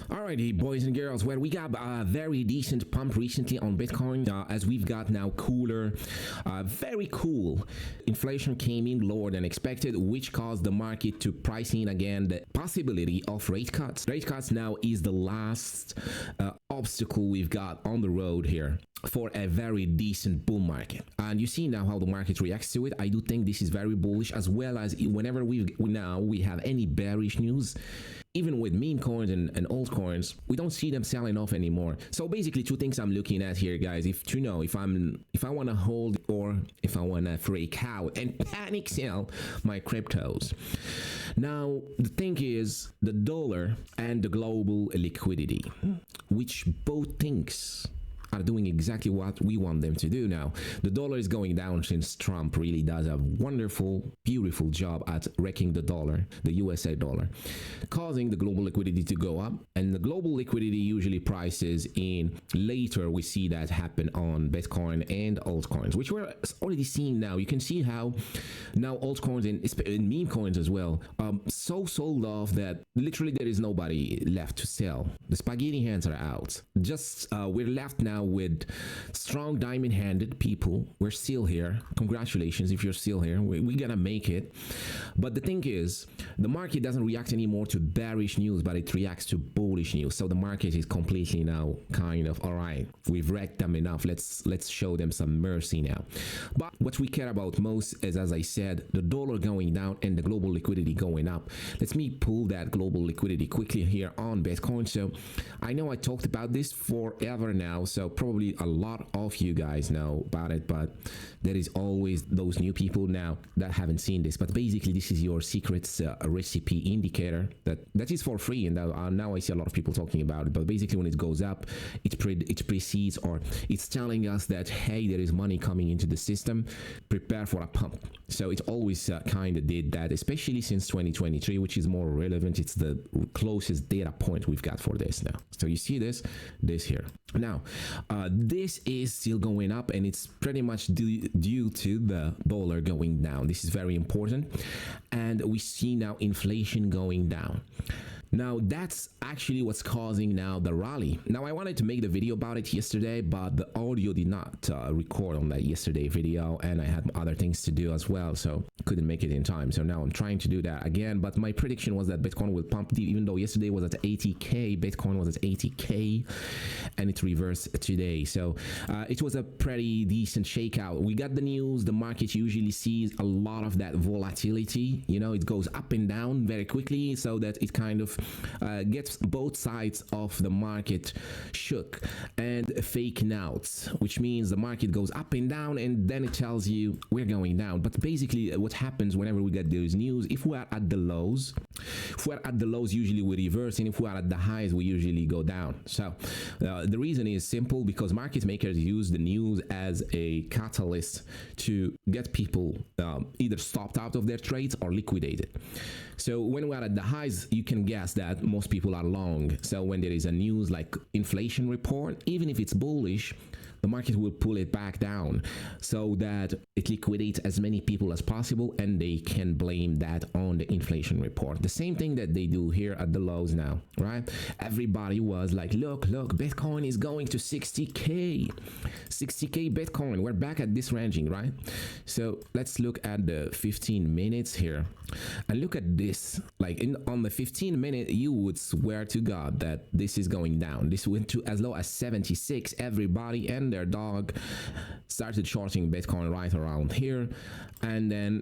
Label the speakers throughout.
Speaker 1: Alrighty, boys and girls, well, we got a very decent pump recently on Bitcoin as we've got now cooler, very cool. Inflation came in lower than expected, which caused the market to price in again the possibility of rate cuts. Rate cuts now is the last obstacle we've got on the road here for a very decent bull market. And you see now how the market reacts to it. I do think this is very bullish, as well as whenever we have any bearish news, even with meme coins and altcoins, we don't see them selling off anymore. So basically two things I'm looking at here, guys, if I want to hold or if I want to freak out and panic sell my cryptos. Now the thing is the dollar and the global liquidity, which both things are doing exactly what we want them to do now. The dollar is going down since Trump really does a wonderful, beautiful job at wrecking the dollar, the USA dollar, causing the global liquidity to go up. And the global liquidity usually prices in later. We see that happen on Bitcoin and altcoins, which we're already seeing now. You can see how now altcoins and meme coins as well, so sold off that literally there is nobody left to sell. The spaghetti hands are out. Just we're left now with strong diamond-handed people. We're still here. Congratulations if you're still here. We're gonna make it. But the thing is, the market doesn't react anymore to bearish news, but it reacts to bullish news. So the market is completely now kind of, all right, we've wrecked them enough. Let's show them some mercy now. But what we care about most is, as I said, the dollar going down and the global liquidity going up. Let me pull that global liquidity quickly here on Bitcoin. So I know I talked about this forever now, so probably a lot of you guys know about it, but there is always those new people now that haven't seen this. But basically this is your secrets recipe indicator that is for free, and now I see a lot of people talking about it. But basically when it goes up, it precedes, or it's telling us that, hey, there is money coming into the system, prepare for a pump. So it always kind of did that, especially since 2023, which is more relevant. It's the closest data point we've got for this now. So you see this here now. This is still going up, and it's pretty much due to the dollar going down. This is very important, and we see now inflation going down. Now that's actually what's causing now the rally. Now I wanted to make the video about it yesterday, but the audio did not record on that yesterday video, and I had other things to do as well, so couldn't make it in time. So now I'm trying to do that again, but my prediction was that Bitcoin will pump, even though yesterday was at 80k, Bitcoin was at 80k, and it reversed today. So it was a pretty decent shakeout. We got the news. The market usually sees a lot of that volatility. You know, it goes up and down very quickly, so that it kind of gets both sides of the market shook and faking out, which means the market goes up and down, and then it tells you we're going down. But basically what happens whenever we get those news, if we are at the lows, usually we reverse, and if we are at the highs, we usually go down. So the reason is simple, because market makers use the news as a catalyst to get people either stopped out of their trades or liquidated. So when we're at the highs, you can guess that most people are long. So when there is a news like inflation report, even if it's bullish, the market will pull it back down so that it liquidates as many people as possible, and they can blame that on the inflation report. The same thing that they do here at the lows now, right? Everybody was like, look, Bitcoin is going to 60k Bitcoin. We're back at this ranging, right? So let's look at the 15 minutes here and look at this. Like on the 15 minute, you would swear to God that this is going down. This went to as low as 76. Everybody and their dog started shorting Bitcoin right around here, and then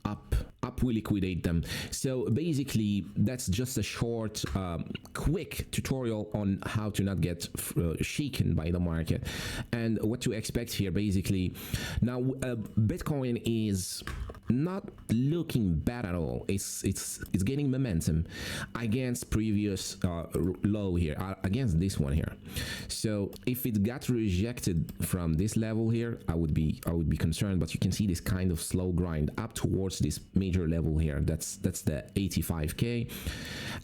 Speaker 1: up we liquidate them. So basically that's just a short quick tutorial on how to not get shaken by the market and what to expect here. Basically now Bitcoin is not looking bad at all. It's gaining momentum against previous low here, against this one here. So if it got rejected from this level here, I would be concerned. But you can see this kind of slow grind up towards this major major level here. That's the 85k,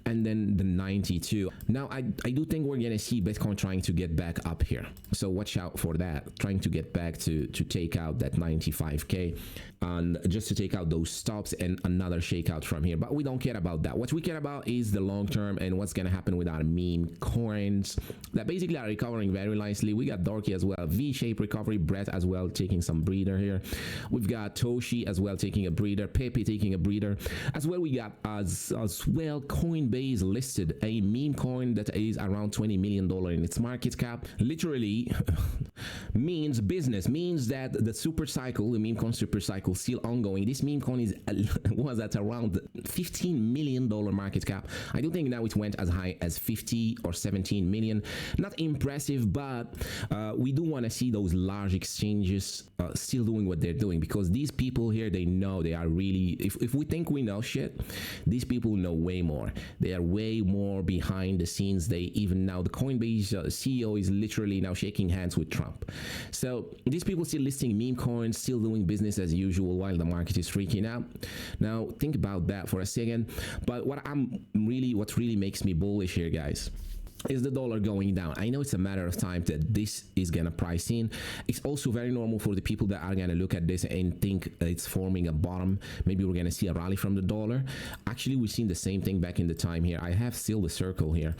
Speaker 1: and then the 92. Now I do think we're gonna see Bitcoin trying to get back up here, so watch out for that, trying to get back to take out that 95k, and just to take out those stops and another shakeout from here. But we don't care about that. What we care about is the long term and what's gonna happen with our meme coins that basically are recovering very nicely. We got Dorky as well, V-shaped recovery, Brett as well taking some breather here. We've got Toshi as well taking a breather, Pepe taking a breather as well. We got as well Coinbase listed a meme coin that is around $20 million in its market cap. Literally means business, means that the super cycle, the meme coin super cycle, still ongoing. This meme coin was at around $15 million market cap. I do think now it went as high as 50 or 17 million. Not impressive, but we do want to see those large exchanges still doing what they're doing, because these people here, they know, they are really, if we think we know shit, these people know way more. They are way more behind the scenes. They even now, the Coinbase CEO is literally now shaking hands with Trump. So these people still listing meme coins, still doing business as usual while the market is freaking out. Now think about that for a second. But what really makes me bullish here, guys, is the dollar going down. I know it's a matter of time that this is gonna price in. It's also very normal for the people that are gonna look at this and think it's forming a bottom. Maybe we're gonna see a rally from the dollar. Actually, we've seen the same thing back in the time here. I have still the circle here.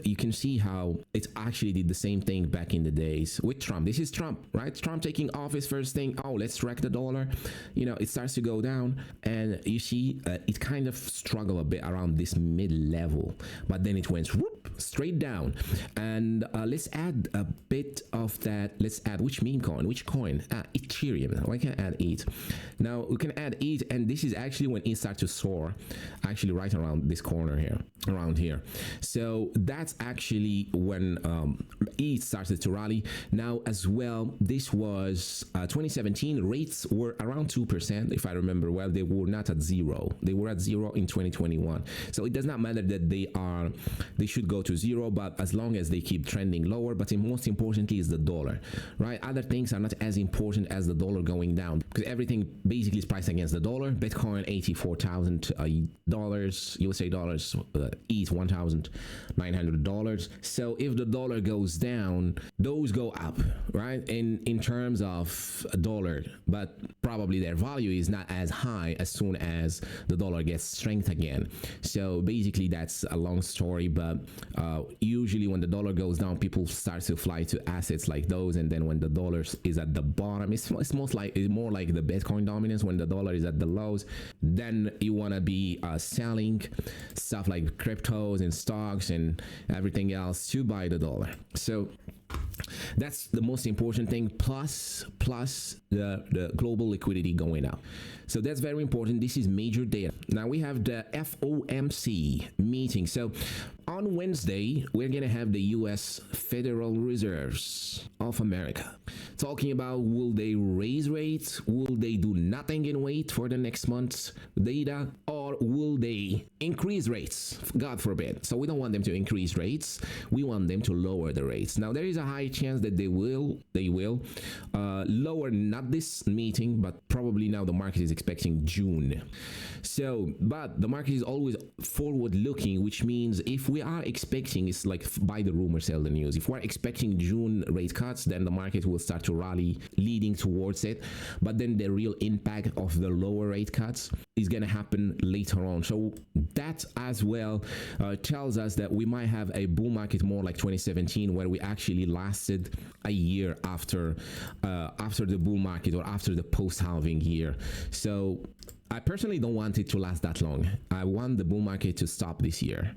Speaker 1: You can see how it actually did the same thing back in the days with Trump. This is Trump, right? Trump taking office, first thing, oh, let's wreck the dollar. You know, it starts to go down, and you see it kind of struggled a bit around this mid-level, but then it went whoop, straight down. And let's add a bit of that. Let's add which meme coin, which coin? Ethereum. We can add ETH. Now we can add ETH, and this is actually when it starts to soar, actually right around this corner here, around here. So that's actually when ETH started to rally. Now as well, this was 2017. Rates were around 2%, if I remember well. They were not at zero. They were at zero in 2021. So it does not matter that they should go to zero, but as long as they keep trending lower. But most importantly is the dollar, right? Other things are not as important as the dollar going down, because everything basically is priced against the dollar. Bitcoin $84,000, USA dollars, ETH $1,900. So if the dollar goes down, those go up, right? In terms of a dollar, but probably their value is not as high as soon as the dollar gets strength again. So basically that's a long story, but usually when the dollar goes down, people start to fly to assets like those, and then when the dollar is at the bottom, it's more like the Bitcoin dominance. When the dollar is at the lows, then you want to be selling stuff like cryptos and stocks and everything else to buy the dollar. So that's the most important thing, plus the global liquidity going up. So that's very important. This is major data. Now we have the FOMC meeting. So on Wednesday, we're going to have the US Federal Reserves of America talking about, will they raise rates? Will they do nothing and wait for the next month's data? Or will they increase rates? God forbid. So we don't want them to increase rates. We want them to lower the rates. Now there is a high chance that they will lower, not this meeting, but probably now the market is expecting June. So, but the market is always forward looking, which means if we are expecting, it's like buy the rumor, sell the news. If we're expecting June rate cuts, then the market will start to rally leading towards it. But then the real impact of the lower rate cuts is going to happen later on. So that as well tells us that we might have a bull market more like 2017, where we actually lasted a year after the bull market, or after the post-halving year. So I personally don't want it to last that long. I want the bull market to stop this year.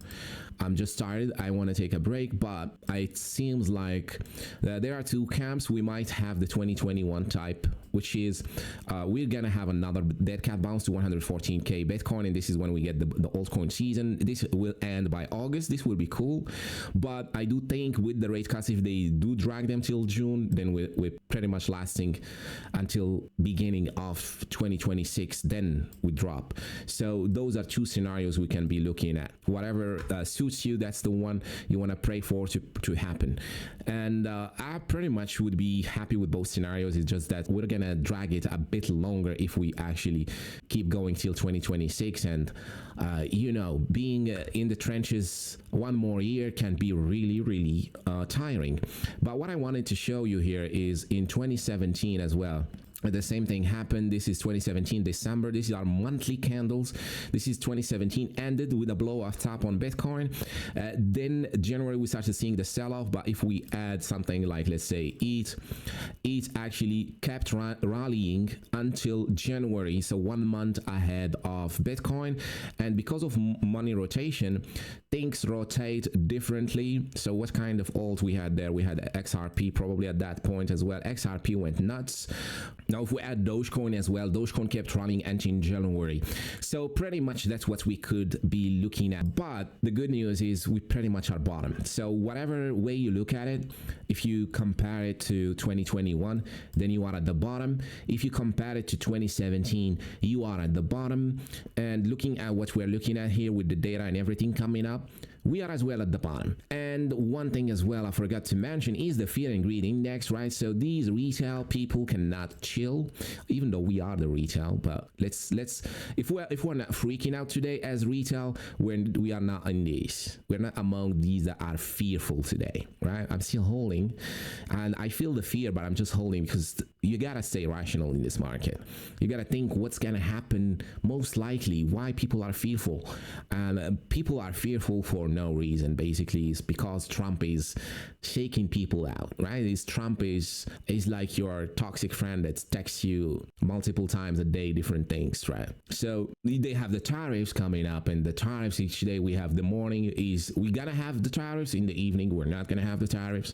Speaker 1: I'm just tired. I want to take a break, but it seems like there are two camps. We might have the 2021 type, which is we're going to have another dead cat bounce to 114K Bitcoin, and this is when we get the altcoin season. This will end by August. This will be cool, but I do think with the rate cuts, if they do drag them till June, then we're pretty much lasting until beginning of 2026, then we drop. So those are two scenarios we can be looking at. Whatever suits suits you, that's the one you want to pray for to happen. And I pretty much would be happy with both scenarios. It's just that we're gonna drag it a bit longer if we actually keep going till 2026. And being in the trenches one more year can be really tiring. But what I wanted to show you here is in 2017 as well, the same thing happened. This is 2017 December. This is our monthly candles. This is 2017 ended with a blow off top on Bitcoin. Then January we started seeing the sell-off. But if we add something like, let's say, ETH actually kept rallying until January, so 1 month ahead of Bitcoin. And because of money rotation, things rotate differently. So what kind of alt we had there? We had XRP probably at that point as well. XRP went nuts. Now, if we add Dogecoin as well, Dogecoin kept running until January. So pretty much that's what we could be looking at. But the good news is we pretty much are bottom. So whatever way you look at it, if you compare it to 2021, then you are at the bottom. If you compare it to 2017, you are at the bottom. And looking at what we're looking at here with the data and everything coming up, we are as well at the bottom. And one thing as well I forgot to mention is the fear and greed index, right? So these retail people cannot chill, even though we are the retail. But let's if we're not freaking out today as retail, we are not in this. We're not among these that are fearful today, right? I'm still holding, and I feel the fear, but I'm just holding because you gotta stay rational in this market. You gotta think what's gonna happen most likely, why people are fearful. And people are fearful for no reason. Basically, it's because Trump is shaking people out, right? Trump is like your toxic friend that texts you multiple times a day different things, right? So they have the tariffs coming up, and the tariffs each day we have. The morning is we gotta have the tariffs, in the evening we're not gonna have the tariffs.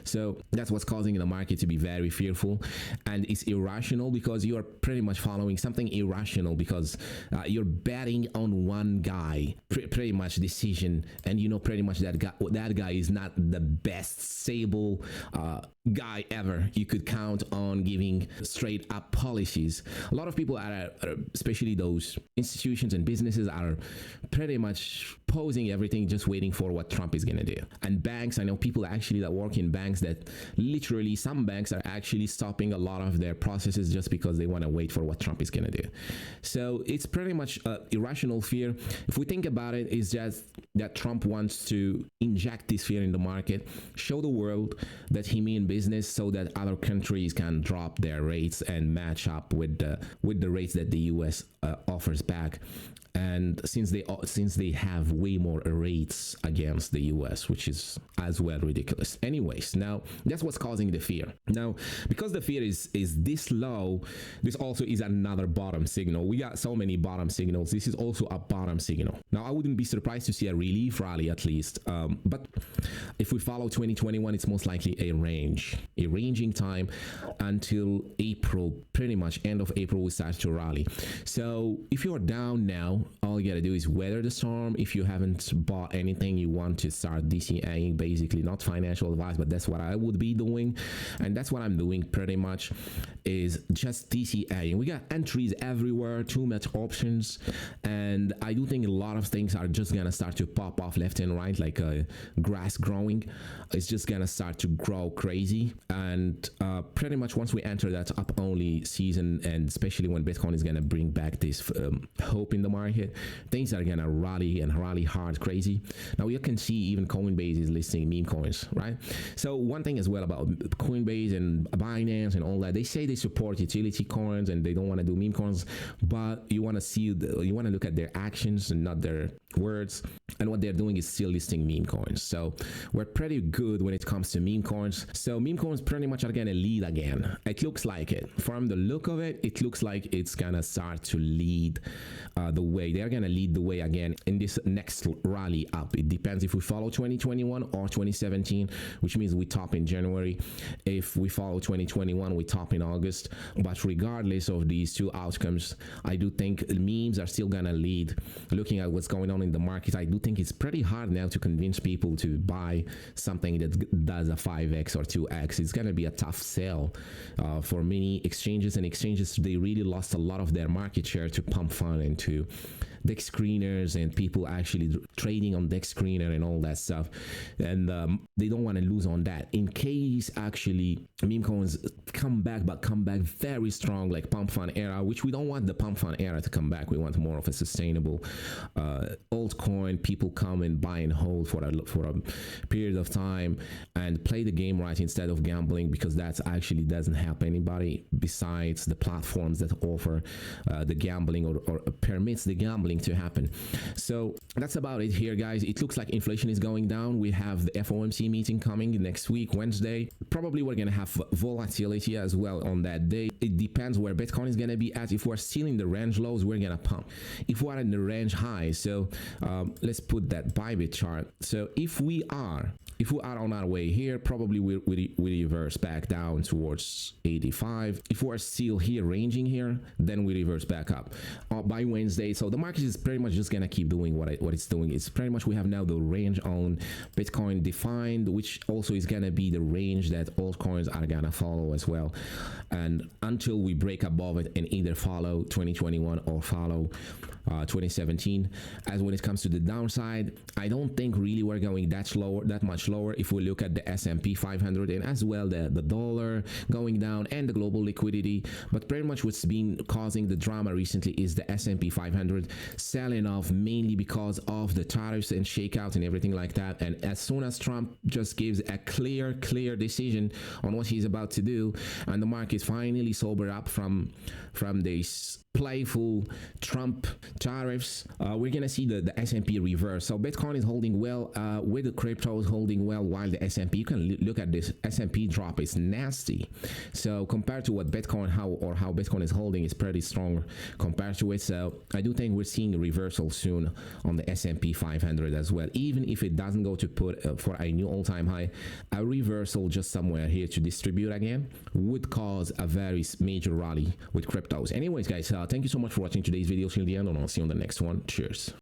Speaker 1: So that's what's causing the market to be very fearful, and it's irrational because you are pretty much following something irrational because you're betting on one guy pretty much decision, and pretty much that guy is not the best stable guy ever you could count on giving straight up policies. A lot of people are especially those institutions and businesses, are pretty much posing everything, just waiting for what Trump is gonna do. And banks, I know people actually that work in banks that literally some banks are actually stopping a lot of their processes just because they want to wait for what Trump is gonna do. So it's pretty much irrational fear. If we think about it, it's just that Trump wants to inject this fear in the market, show the world that he means business so that other countries can drop their rates and match up with the rates that the US offers back. And since they have way more rates against the US, which is as well ridiculous. Anyways, now that's what's causing the fear. Now, because the fear is this low, this also is another bottom signal. We got so many bottom signals. This is also a bottom signal. Now, I wouldn't be surprised to see a relief rally at least. But if we follow 2021, it's most likely a ranging time until April, pretty much end of April, we start to rally. So if you're down now, all you gotta do is weather the storm. If you haven't bought anything, you want to start DCAing, basically. Not financial advice, but that's what I would be doing, and that's what I'm doing pretty much, is just DCAing. We got entries everywhere, too much options, and I do think a lot of things are just gonna start to pop off left and right, like grass growing. It's just gonna start to grow crazy, and pretty much once we enter that up only season, and especially when Bitcoin is gonna bring back this hope in the market, things are gonna rally and rally hard crazy. Now you can see even Coinbase is listing Memecoins, right? So one thing as well about Coinbase and Binance and all that, they say they support utility coins and they don't want to do Memecoins, but you want to look at their actions and not their words, and what they're doing is still listing Memecoins. So we're pretty good when it comes to Memecoins. So Memecoins pretty much are gonna lead again. It looks like it. From the look of it, it looks like it's gonna start to lead the way. They're gonna lead the way again in this next rally up. It depends if we follow 2021 or 2017, which means we top in January. If we follow 2021, we top in August. But regardless of these two outcomes, I do think memes are still gonna lead. Looking at what's going on in the market, I do think it's pretty hard now to convince people to buy something that does a 5x or 2x. It's going to be a tough sell for many exchanges, and exchanges, they really lost a lot of their market share to pump fund into dex screeners and people actually trading on dex screener and all that stuff, and they don't want to lose on that in case actually Memecoins come back, but come back very strong, like pump fund era, which we don't want the pump fund era to come back. We want more of a sustainable altcoin. People come and buy and hold for a period of time and play the game right instead of gambling, because that actually doesn't help anybody besides the platforms that offer the gambling or permits the gambling to happen. So that's about it here, guys. It looks like inflation is going down. We have the FOMC meeting coming next week, Wednesday. Probably we're gonna have volatility as well on that day. It depends where Bitcoin is gonna be at. If we're still in the range lows, we're gonna pump. If we're in the range highs, so let's put that Bybit chart. So if we are on our way here, probably we reverse back down towards 85. If we're still here ranging here, then we reverse back up by Wednesday. So the market is pretty much just gonna keep doing what it's doing. It's pretty much, we have now the range on Bitcoin defined, which also is gonna be the range that altcoins are gonna follow as well, and until we break above it and either follow 2021 or follow 2017. As when it comes to the downside, I don't think really we're going that much lower. If we look at the S&P 500 and as well the dollar going down and the global liquidity, but pretty much what's been causing the drama recently is the S&P 500 selling off, mainly because of the tariffs and shakeouts and everything like that. And as soon as Trump just gives a clear decision on what he's about to do, and the market finally sober up from this playful Trump tariffs, we're gonna see the S&P reverse. So Bitcoin is holding well, with the cryptos holding well, while the S&P, you can look at this S&P drop, is nasty. So compared to what Bitcoin, how Bitcoin is holding, is pretty strong compared to it. So I do think we're seeing a reversal soon on the S&P 500 as well. Even if it doesn't go to put for a new all-time high, a reversal just somewhere here to distribute again would cause a very major rally with cryptos. Anyways, guys, thank you so much for watching today's video till the end, and I'll see you on the next one. Cheers.